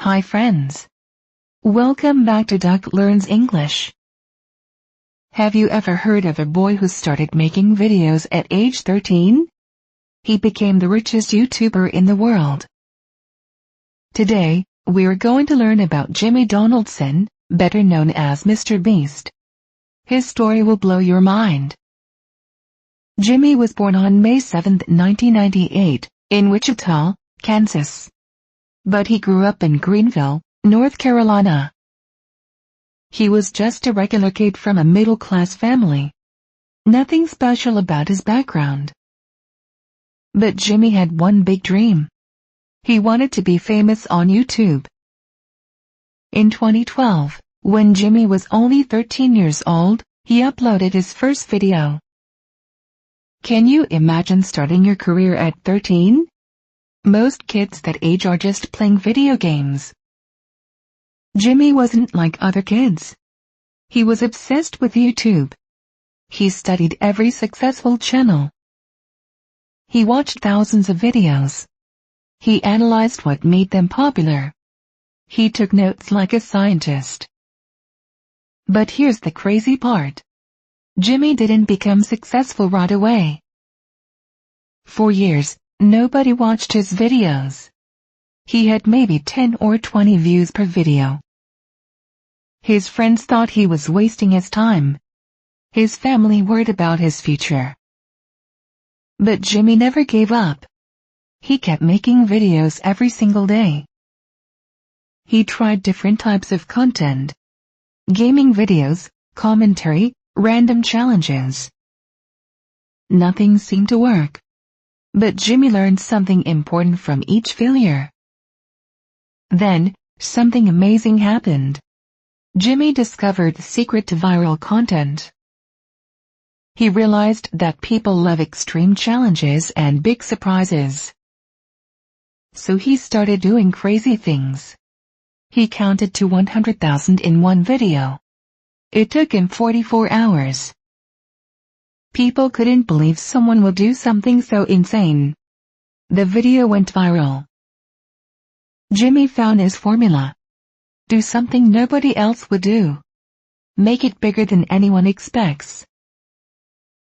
Hi friends. Welcome back to Duck Learns English. Have you ever heard of a boy who started making videos at age 13? He became the richest YouTuber in the world. Today, we're going to learn about Jimmy Donaldson, better known as MrBeast. His story will blow your mind. Jimmy was born on May 7, 1998, in Wichita, Kansas. But he grew up in Greenville, North Carolina. He was just a regular kid from a middle-class family. Nothing special about his background. But Jimmy had one big dream. He wanted to be famous on YouTube. In 2012, when Jimmy was only 13 years old, he uploaded his first video. Can you imagine starting your career at 13? Most kids that age are just playing video games. Jimmy wasn't like other kids. He was obsessed with YouTube. He studied every successful channel. He watched thousands of videos. He analyzed what made them popular. He took notes like a scientist. But here's the crazy part. Jimmy didn't become successful right away. For years, nobody watched his videos. He had maybe 10 or 20 views per video. His friends thought he was wasting his time. His family worried about his future. But Jimmy never gave up. He kept making videos every single day. He tried different types of content. Gaming videos, commentary, random challenges. Nothing seemed to work. But Jimmy learned something important from each failure. Then, something amazing happened. Jimmy discovered the secret to viral content. He realized that people love extreme challenges and big surprises. So he started doing crazy things. He counted to 100,000 in one video. It took him 44 hours. People couldn't believe someone would do something so insane. The video went viral. Jimmy found his formula. Do something nobody else would do. Make it bigger than anyone expects.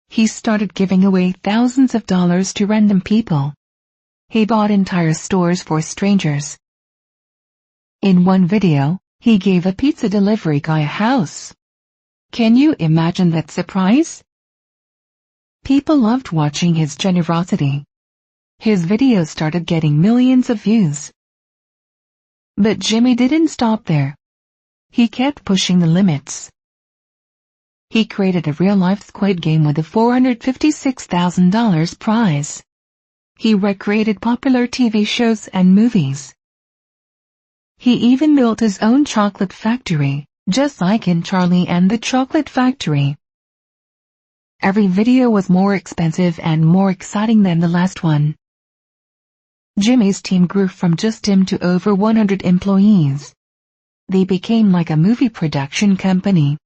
He started giving away thousands of dollars to random people. He bought entire stores for strangers. In one video, he gave a pizza delivery guy a house. Can you imagine that surprise? People loved watching his generosity. His videos started getting millions of views. But Jimmy didn't stop there. He kept pushing the limits. He created a real-life Squid Game with a $456,000 prize. He recreated popular TV shows and movies. He even built his own chocolate factory, just like in Charlie and the Chocolate Factory. Every video was more expensive and more exciting than the last one. Jimmy's team grew from just him to over 100 employees. They became like a movie production company.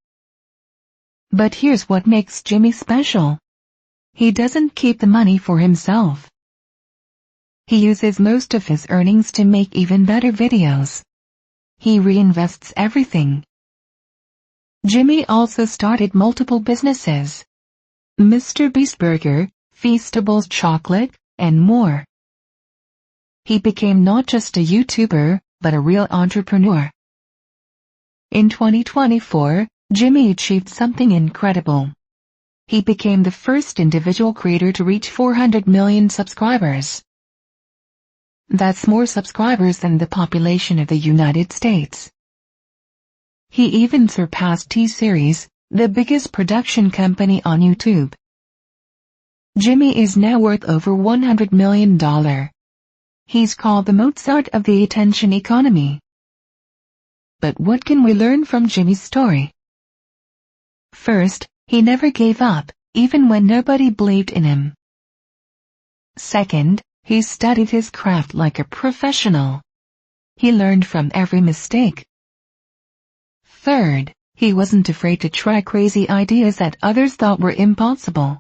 But here's what makes Jimmy special. He doesn't keep the money for himself. He uses most of his earnings to make even better videos. He reinvests everything. Jimmy also started multiple businesses. MrBeast Burger, Feastables Chocolate, and more. He became not just a YouTuber, but a real entrepreneur. In 2024, Jimmy achieved something incredible. He became the first individual creator to reach 400 million subscribers. That's more subscribers than the population of the United States. He even surpassed T-Series, the biggest production company on YouTube. Jimmy is now worth over $100 million. He's called the Mozart of the attention economy. But what can we learn from Jimmy's story? First, he never gave up, even when nobody believed in him. Second, he studied his craft like a professional. He learned from every mistake. Third, he wasn't afraid to try crazy ideas that others thought were impossible.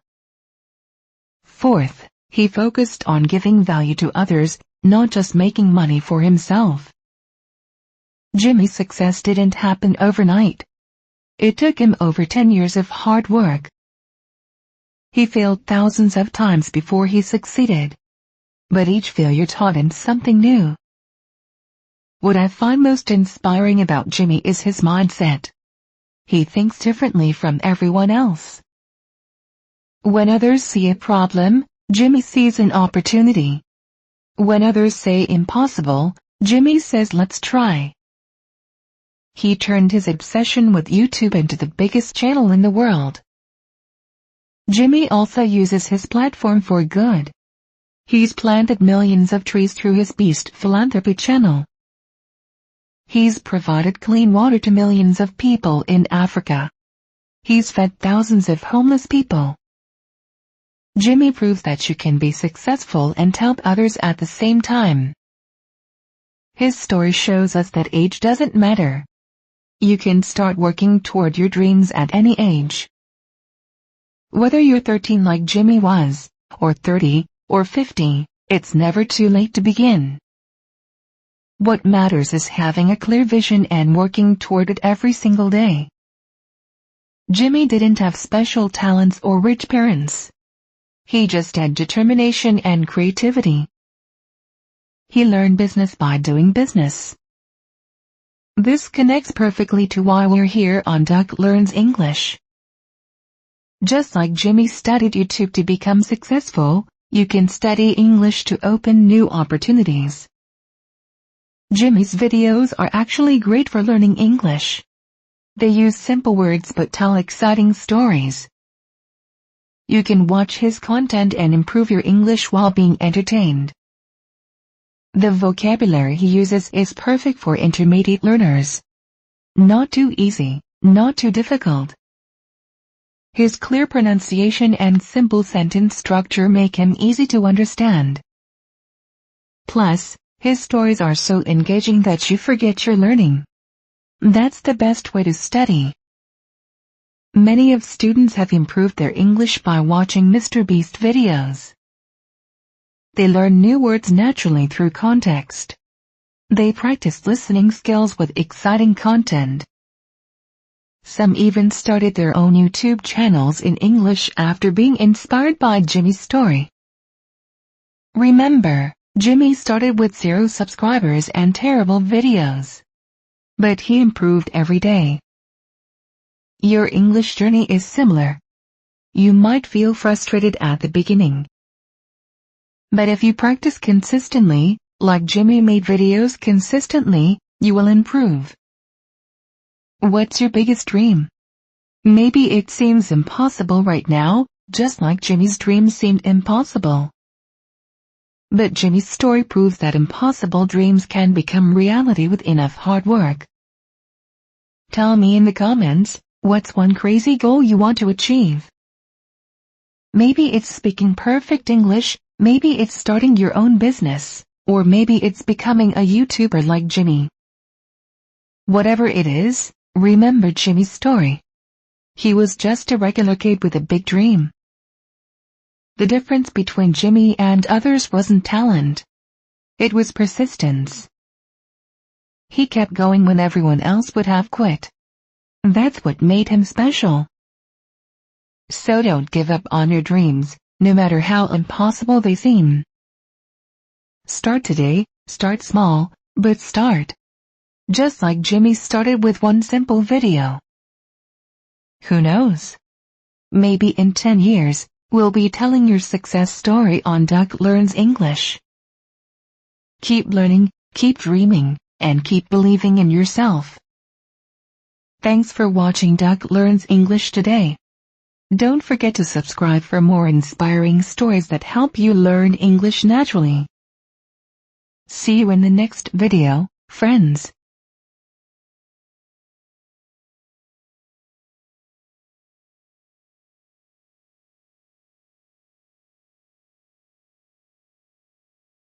Fourth, he focused on giving value to others, not just making money for himself. Jimmy's success didn't happen overnight. It took him over 10 years of hard work. He failed thousands of times before he succeeded. But each failure taught him something new. What I find most inspiring about Jimmy is his mindset. He thinks differently from everyone else. When others see a problem, Jimmy sees an opportunity. When others say impossible, Jimmy says let's try. He turned his obsession with YouTube into the biggest channel in the world. Jimmy also uses his platform for good. He's planted millions of trees through his Beast philanthropy channel. He's provided clean water to millions of people in Africa. He's fed thousands of homeless people. Jimmy proves that you can be successful and help others at the same time. His story shows us that age doesn't matter. You can start working toward your dreams at any age. Whether you're 13 like Jimmy was, or 30, or 50, it's never too late to begin. What matters is having a clear vision and working toward it every single day. Jimmy didn't have special talents or rich parents. He just had determination and creativity. He learned business by doing business. This connects perfectly to why we're here on Duck Learns English. Just like Jimmy studied YouTube to become successful, you can study English to open new opportunities. Jimmy's videos are actually great for learning English. They use simple words but tell exciting stories. You can watch his content and improve your English while being entertained. The vocabulary he uses is perfect for intermediate learners. Not too easy, not too difficult. His clear pronunciation and simple sentence structure make him easy to understand. Plus, his stories are so engaging that you forget you're learning. That's the best way to study. Many of students have improved their English by watching MrBeast videos. They learn new words naturally through context. They practice listening skills with exciting content. Some even started their own YouTube channels in English after being inspired by Jimmy's story. Remember, Jimmy started with 0 subscribers and terrible videos. But he improved every day. Your English journey is similar. You might feel frustrated at the beginning. But if you practice consistently, like Jimmy made videos consistently, you will improve. What's your biggest dream? Maybe it seems impossible right now, just like Jimmy's dream seemed impossible. But Jimmy's story proves that impossible dreams can become reality with enough hard work. Tell me in the comments, what's one crazy goal you want to achieve? Maybe it's speaking perfect English, maybe it's starting your own business, or maybe it's becoming a YouTuber like Jimmy. Whatever it is, remember Jimmy's story. He was just a regular kid with a big dream. The difference between Jimmy and others wasn't talent. It was persistence. He kept going when everyone else would have quit. That's what made him special. So don't give up on your dreams, no matter how impossible they seem. Start today, start small, but start. Just like Jimmy started with one simple video. Who knows? Maybe in 10 years, we'll be telling your success story on Duck Learns English. Keep learning, keep dreaming, and keep believing in yourself. Thanks for watching Duck Learns English today. Don't forget to subscribe for more inspiring stories that help you learn English naturally. See you in the next video, friends.